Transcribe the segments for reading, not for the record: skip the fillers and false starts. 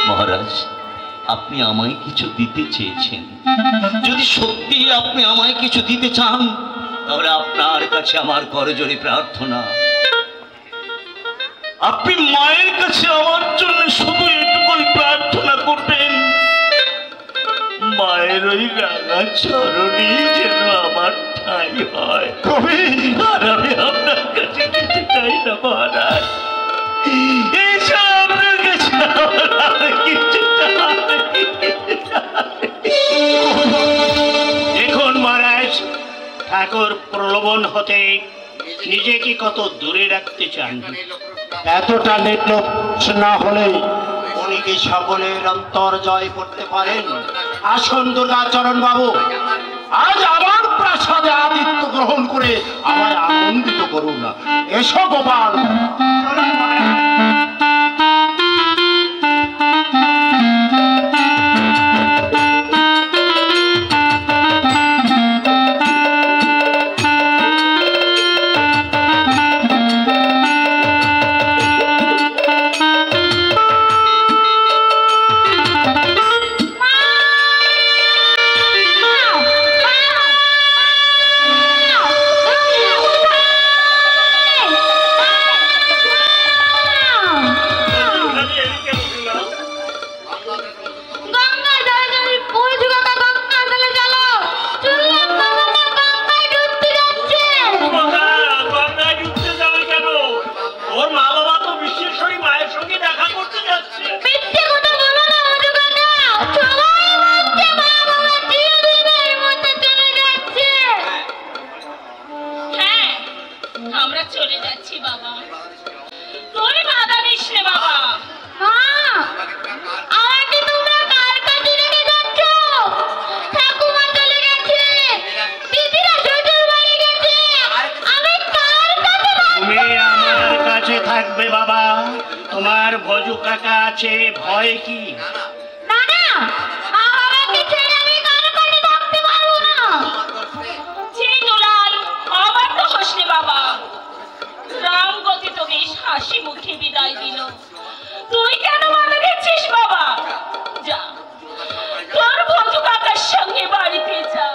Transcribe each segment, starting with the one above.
মহারাজ, আপনি আমায় কিছু দিতে চেয়েছেন। যদি সত্যি আপনি আমায় কিছু দিতে চান, তাহলে আপনার কাছে আমার করজোড়ে প্রার্থনা, আপনি মায়ের কাছে আমার জন্য শুধু এটুকুই প্রার্থনা করবেন, মায়ের ওই রাঙা চরণে যেন আমার ঠাঁই হয়। কবি, আর আমি আপনার কাছে কিছু চাই না মহারাজ। আপনার কাছে কিছু দেখুন মহারাজ, ঠাকুর প্রলোভন হতে নিজেকে কত দূরে রাখতে চান। এতটা নির্লোভ না হলে উনি কি সকলের অন্তর জয় করতে পারেন? আসুন দুর্গাচরণ বাবু, আজ আমার প্রাসাদে আদিত্য গ্রহণ করে আমায় আনন্দিত করুন না। এসো গোপাল। তোমার ভজু কাকা আছে, ভয় কি? না না, আমাকে ছেড়ে আমি কার কাছে থাকতে পারবো না। চিনুলাল, আবার তো হাসলে বাবা। রামগতি তো বেশ হাসি মুখে বিদায় দিল, তুই কেন মাথা দিচ্ছিস বাবা? যা, তোর ভজু কাকার সঙ্গে বাড়িতে যা।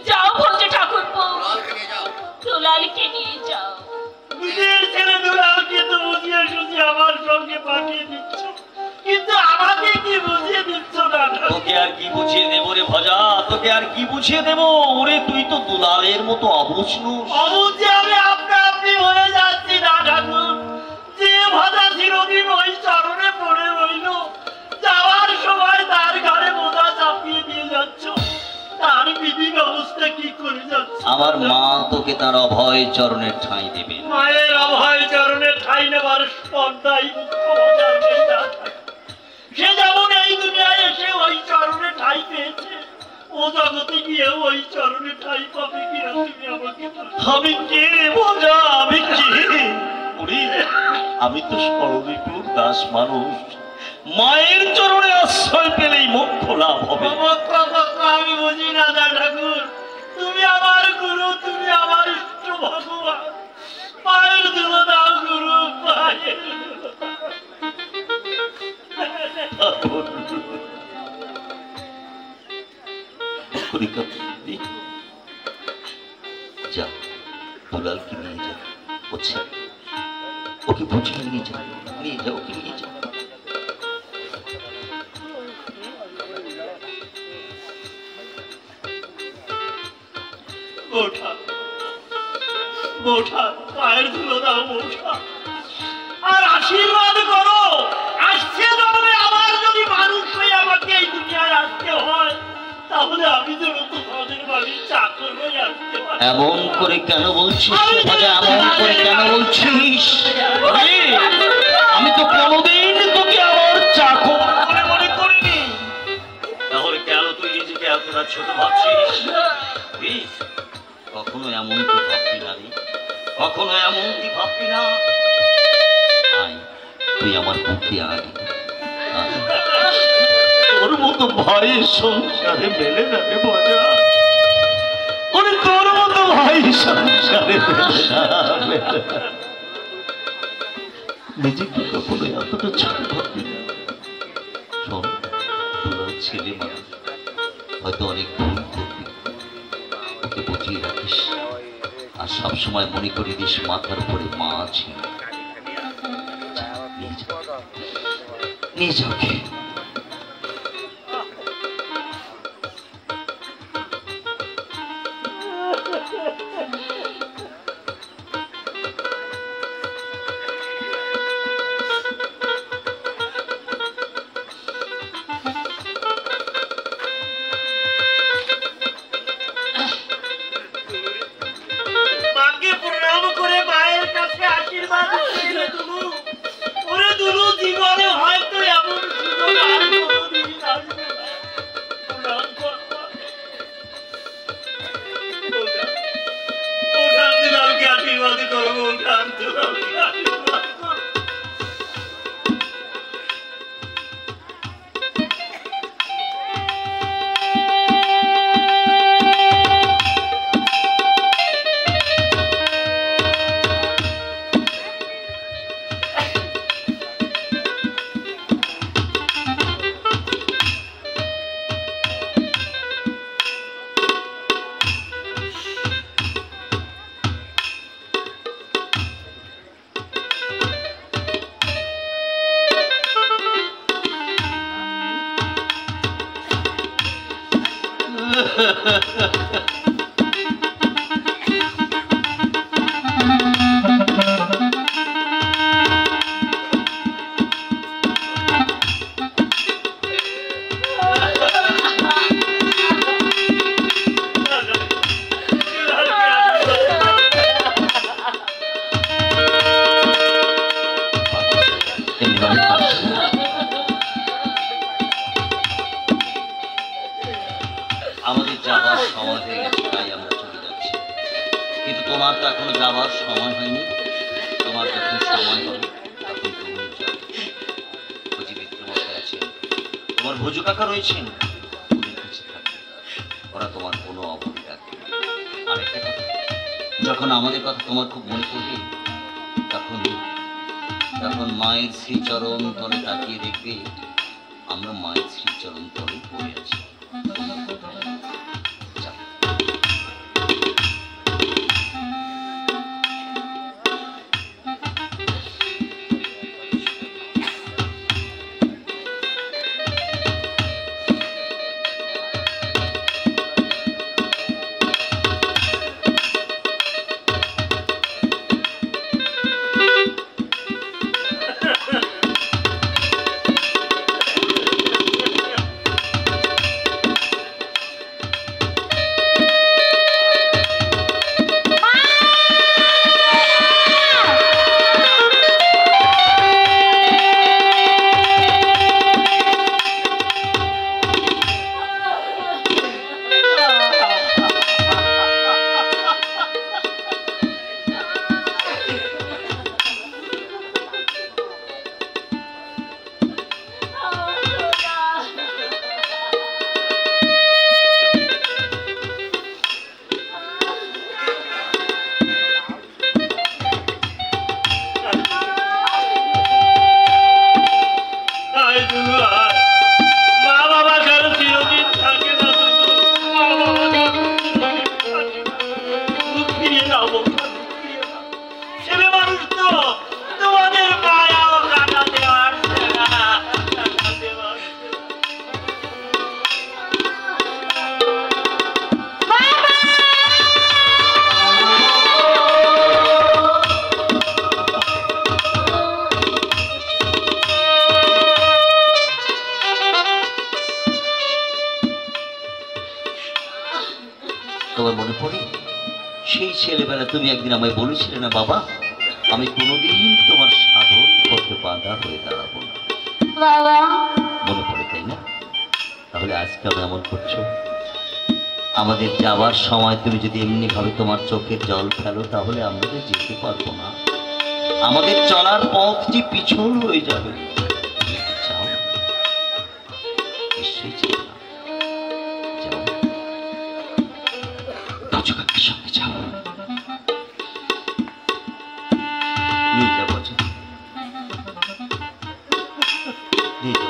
যাও ভজু ঠাকুরপো, দুলালকে নিয়ে যাও। দুলালকে তো বুঝিয়ে সুঝিয়ে আমার সঙ্গে পাঠিয়ে দিচ্ছ, কিন্তু আমাকে কি বুঝিয়ে দিচ্ছ না? তোকে আর কি বুঝিয়ে দেবো রে ভজা, তোকে আর কি বুঝিয়ে দেবো? ওরে তুই তো দুলালের মতো অবুঝ নুস। অবুঝ যে আমি আপনা আপনি হয়ে যাচ্ছি না ঠাকুর। যে ভজা চিরদিন ওই চরণে পড়ে রইল, যাওয়ার সময় তার ঘাড়ে বোঝা চাপিয়ে দিয়ে যাচ্ছ, তার বিধি ব্যবস্থা কি করে যাচ্ছে? আমার মা তোকে তার অভয় চরণের ঠাঁই দেবে। মায়ের অভয় চরণের ঠাঁই নেবার স্পর্ধাই সে যেমন এই দুনিয়ায় এসে ওই চরণে ঠাঁই পেয়েছে, ও জগতে গিয়ে ওই চরণে ঠাঁই পাবে কিনা তুমি আমাকে? আমি কে রে বোঝা, আমি কে? আমি তো সরলীপুর দাস মানুষ, মায়ের চরণে আশ্রয় পেলেই মোক্ষ লাভ হবে। আমি বুঝি না দা ঠাকুর, তুমি আমার গুরু, তুমি আমার ইষ্ট ভগবান। পায়ের ধুলো দাও গুরু, পায়ের যা, দুলালকে নিয়ে যা, ওকে বুঝিয়ে নিয়ে যা, নিয়ে যা, ওকে নিয়ে যা। পায়ের ধুলো দাও বৌঠা, আর আশীর্বাদ করো, আসছে জন্মে আবার যদি মানুষ হয়ে আমাকে এই দুনিয়ায় আসতে হয়, তাহলে আমি যেন তোমাদের বাড়ির চাকর হয়ে আসতে পারি। এমন করে কেন বলছিস? এমন করে কেন বলছিস? আমি তো কোনোদিন তোকে আমার চাকর মনে মনে করিনি, তাহলে কেন তুই নিজেকে এতটা ছোট ভাবছিস? কখনো এমনটি ভাববি না রে, কখনো এমনটি ভাববি না। তুই আমার বুকে আয়, তোর মতো ভাইয়ের সংসারে মেলে না রে মজা, ওরে তোর মতো ভাই সংসারে নিজেকে কখনো এতটা ছাড় ভাববি না। শোন, তোরা ছেলে মানুষ, হয়তো অনেক ভুল করবি, ওকে বুঝিয়ে রাখিস। আর সবসময় মনে করে দিস মাথার উপরে মা আছে। নিয়ে যাও কে। আমাদের যাবার সময় হয়ে গেছে, তাই আমরা চলে যাচ্ছি। কিন্তু তোমার তো এখনো যাবার সময় হয়নি। তোমার যখন সময় হবে তখন তুমি যাবে। বুঝি মিত্রমশাই আছেন, তোমার ভুজু কাকা রয়েছেন, ওদের কাছে থাকবে। ওরা তোমার কোনো অবধি রাখবে। আরেকটা কথা, যখন আমাদের কথা তোমার খুব মনে পড়বে, তখন মায়ের শ্রীচরণ তলে তাকিয়ে দেখবে আমরা মায়ের শ্রীচরণ তলে পড়ে আছি। তোমার মনে পড়ে সেই ছেলেবেলা তুমি একদিন আমায় বলেছিলে না, বাবা আমি কোনোদিন তোমার সাধন পথে বাধা হয়ে দাঁড়াবো না। বাবা মনে পড়ে, তাই না? তাহলে আজকে আমি এমন করছো, আমাদের যাওয়ার সময় তুমি যদি এমনি ভাবে তোমার চোখের জল ফেলো, তাহলে আমরা তো যেতে পারবো না। আমাদের চলার পথ যে পিছল হয়ে যাবে। চাও? নিশ্চয়ই চাও না? যাও, ভুজু কাকার সঙ্গে যাও। নিয়ে যাবো। দিত।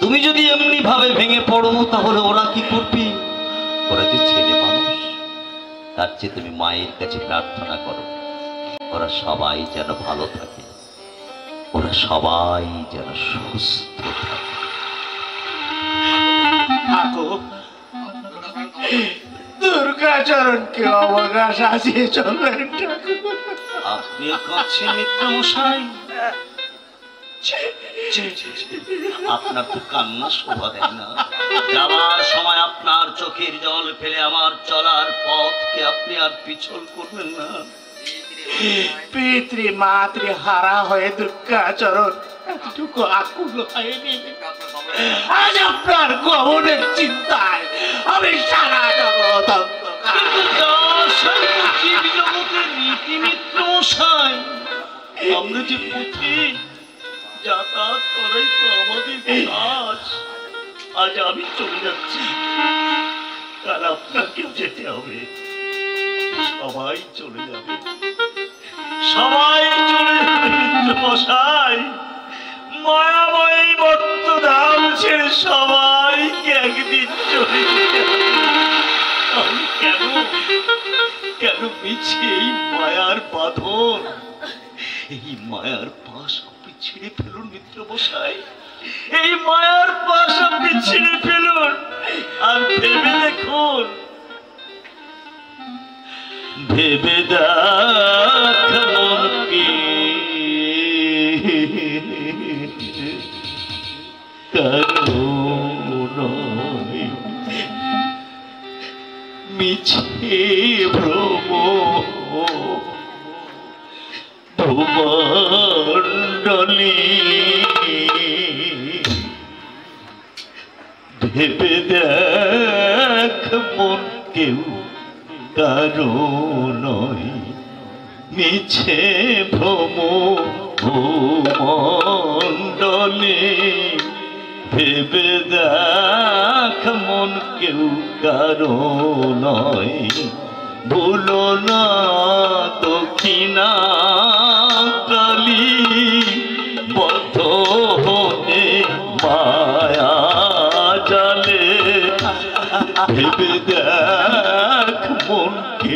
তুমি যদি এমনি ভাবে ভেঙে পড়ো তাহলে ওরা কি করবে? ওরা যে ছেলে মানুষ, তার চেয়ে তুমি মায়ের কাছে প্রার্থনা করো ওরা সবাই যেন ভালো থাকে, ওরা সবাই যেন সুস্থ থাকে। ঠাকুর, দুর্গাচরণকে অবকাশ আসিয়ে চললেন ঠাকুর। আপনি কাছেন মিত্র মশাই, আপনার তো কান্না শোভা দেয় না। যাওয়ার সময় আপনার চোখের জল ফেলে আমার চলার পথকে আপনি আর পিছল করবেন না। পিতৃ মাতৃ হারা হয়ে দুর্গাচরণ এতটুকু আকুল হয়নি। আজ আপনার গমনের চিন্তায় আমি সারা জগৎ অন্ধকার। জগতের নীতি মিত্র মশাই, আমরা যে পথে যাতায়াত করাই তো আমাদের কাজ। আজ আমি চলে যাচ্ছি, কাল আপনাকেও যেতে হবে। সবাই চলে যাবে, সবাই চলে যাবে মিত্র মশাই। মায়াময়ী বর্তধাম ছেড়ে সবাইকে একদিন চলে যেতে হবে। আমি কেন মিছে এই মায়ার বাঁধন, এই মায়ার পাশ আপনি ছিঁড়ে ফেলুন মিত্র মশাই, এই মায়ার পাশ আপনি ছিঁড়ে ফেলুন। আর ভেবে দেখুন, ভেবে দেখ মনকে কারো নয় মিছে ভ্রম ভুবণ্ডলী। ভেবে দেখ মন কেউ কারো নয় মিছে ভ্রম ভুমণ্ডলী। ভেবে দেখ মন কেউ কারো নয়, ভুলো না দক্ষিণা কালী বদ্ধ হয়ে মায়া জালে। ভেবে দেখ মন কে